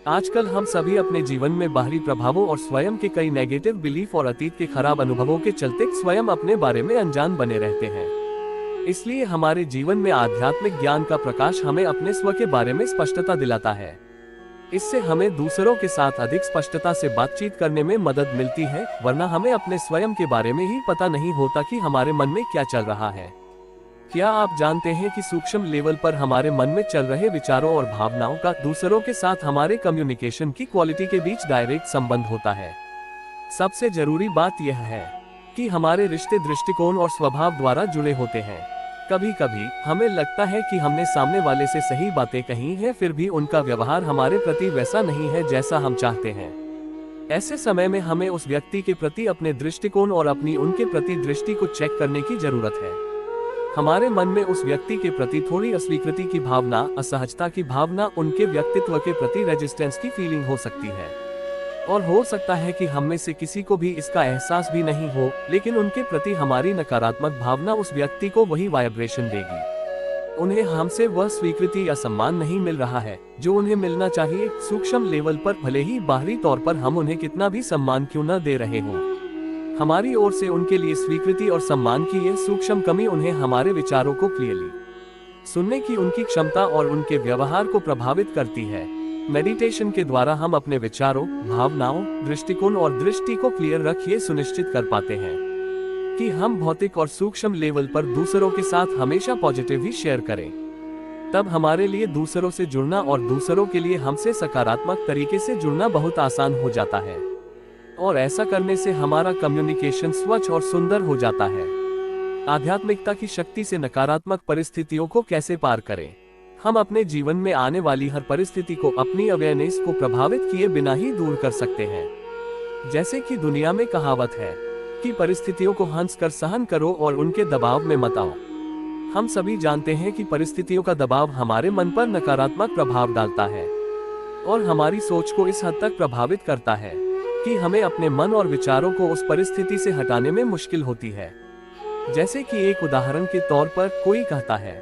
आजकल हम सभी अपने जीवन में बाहरी प्रभावों और स्वयं के कई नेगेटिव बिलीफ और अतीत के खराब अनुभवों के चलते स्वयं अपने बारे में अनजान बने रहते हैं। इसलिए हमारे जीवन में आध्यात्मिक ज्ञान का प्रकाश हमें अपने स्व के बारे में स्पष्टता दिलाता है। इससे हमें दूसरों के साथ अधिक स्पष्टता से बातचीत करने में मदद मिलती है, वरना हमें अपने स्वयं के बारे में ही पता नहीं होता कि हमारे मन में क्या चल रहा है। क्या आप जानते हैं कि सूक्ष्म लेवल पर हमारे मन में चल रहे विचारों और भावनाओं का दूसरों के साथ हमारे कम्युनिकेशन की क्वालिटी के बीच डायरेक्ट संबंध होता है। सबसे जरूरी बात यह है कि हमारे रिश्ते दृष्टिकोण और स्वभाव द्वारा जुड़े होते हैं। कभी कभी हमें लगता है कि हमने सामने वाले से सही बातें कही हैं, फिर भी उनका व्यवहार हमारे प्रति वैसा नहीं है जैसा हम चाहते हैं। ऐसे समय में हमें उस व्यक्ति के प्रति अपने दृष्टिकोण और अपनी उनके प्रति दृष्टि को चेक करने की जरूरत है। हमारे मन में उस व्यक्ति के प्रति थोड़ी अस्वीकृति की भावना, असहजता की भावना, उनके व्यक्तित्व के प्रति रेजिस्टेंस की फीलिंग हो सकती है। और हो सकता है कि हम में से किसी को भी इसका एहसास भी नहीं हो, लेकिन उनके प्रति हमारी नकारात्मक भावना उस व्यक्ति को वही वाइब्रेशन देगी। उन्हें हमसे वह स्वीकृति या सम्मान नहीं मिल रहा है जो उन्हें मिलना चाहिए। सूक्ष्म लेवल पर भले ही बाहरी तौर पर हम उन्हें कितना भी सम्मान क्यों न दे रहे हों, हमारी ओर से उनके लिए स्वीकृति और सम्मान की यह सूक्ष्म कमी उन्हें हमारे विचारों को क्लियरली सुनने की उनकी क्षमता और उनके व्यवहार को प्रभावित करती है। मेडिटेशन के द्वारा हम अपने विचारों, भावनाओं, दृष्टिकोण और दृष्टि को क्लियर रख ये सुनिश्चित कर पाते हैं कि हम भौतिक और सूक्ष्म लेवल पर दूसरों के साथ हमेशा पॉजिटिव ही शेयर करें। तब हमारे लिए दूसरों से जुड़ना और दूसरों के लिए हमसे सकारात्मक तरीके से जुड़ना बहुत आसान हो जाता है, और ऐसा करने से हमारा कम्युनिकेशन स्वच्छ और सुंदर हो जाता है। आध्यात्मिकता की शक्ति से नकारात्मक परिस्थितियों को कैसे पार करें? हम अपने जीवन में आने वाली हर परिस्थिति को अपनी अवेयरनेस को प्रभावित किए बिना ही दूर कर सकते हैं। जैसे कि दुनिया में कहावत है कि परिस्थितियों को हंस कर सहन करो और उनके दबाव में मत आओ। हम सभी जानते हैं कि परिस्थितियों का दबाव हमारे मन पर नकारात्मक प्रभाव डालता है और हमारी सोच को इस हद तक प्रभावित करता है कि हमें अपने मन और विचारों को उस परिस्थिति से हटाने में मुश्किल होती है। जैसे कि एक उदाहरण के तौर पर कोई कहता है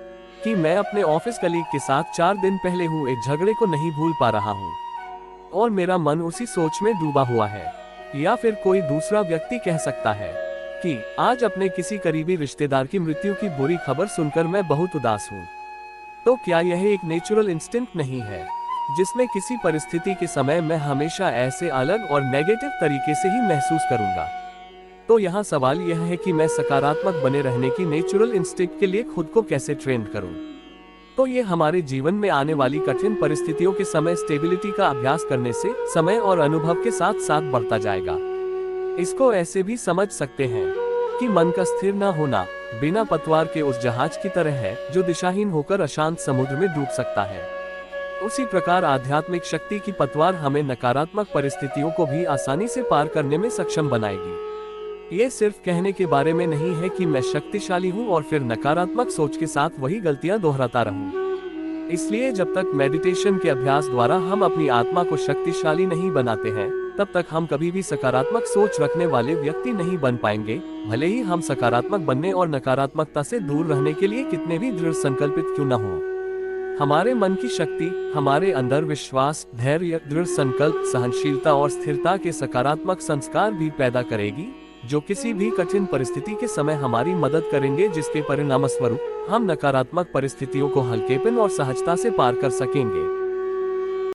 कि मैं अपने ऑफिस कलीग के साथ 4 दिन पहले हुए झगड़े को नहीं भूल पा रहा हूँ और मेरा मन उसी सोच में डूबा हुआ है। या फिर कोई दूसरा व्यक्ति कह सकता है कि आज अपने किसी करीबी रिश्तेदार की मृत्यु की बुरी खबर सुनकर मैं बहुत उदास हूँ। तो क्या यह एक नेचुरल इंस्टिंक्ट नहीं है जिसमें किसी परिस्थिति के समय मैं हमेशा ऐसे अलग और नेगेटिव तरीके से ही महसूस करूंगा? तो यहाँ सवाल यह है कि मैं सकारात्मक बने रहने की नेचुरल इंस्टिंक्ट के लिए खुद को कैसे ट्रेन करूं? तो ये हमारे जीवन में आने वाली कठिन परिस्थितियों के समय स्टेबिलिटी का अभ्यास करने से समय और अनुभव के साथ साथ बढ़ता जाएगा। इसको ऐसे भी समझ सकते हैं कि मन का स्थिर न होना बिना पतवार के उस जहाज की तरह है जो दिशाहीन होकर अशांत समुद्र में डूब सकता है। उसी प्रकार आध्यात्मिक शक्ति की पतवार हमें नकारात्मक परिस्थितियों को भी आसानी से पार करने में सक्षम बनाएगी। ये सिर्फ कहने के बारे में नहीं है कि मैं शक्तिशाली हूँ और फिर नकारात्मक सोच के साथ वही गलतियां दोहराता रहूं। इसलिए जब तक मेडिटेशन के अभ्यास द्वारा हम अपनी आत्मा को शक्तिशाली नहीं बनाते हैं, तब तक हम कभी भी सकारात्मक सोच रखने वाले व्यक्ति नहीं बन पाएंगे, भले ही हम सकारात्मक बनने और नकारात्मकता से दूर रहने के लिए कितने भी दृढ़ संकल्पित क्यों न हो। हमारे मन की शक्ति हमारे अंदर विश्वास, धैर्य, दृढ़ संकल्प, सहनशीलता और स्थिरता के सकारात्मक संस्कार भी पैदा करेगी, जो किसी भी कठिन परिस्थिति के समय हमारी मदद करेंगे, जिसके परिणामस्वरूप हम नकारात्मक परिस्थितियों को हल्केपन और सहजता से पार कर सकेंगे।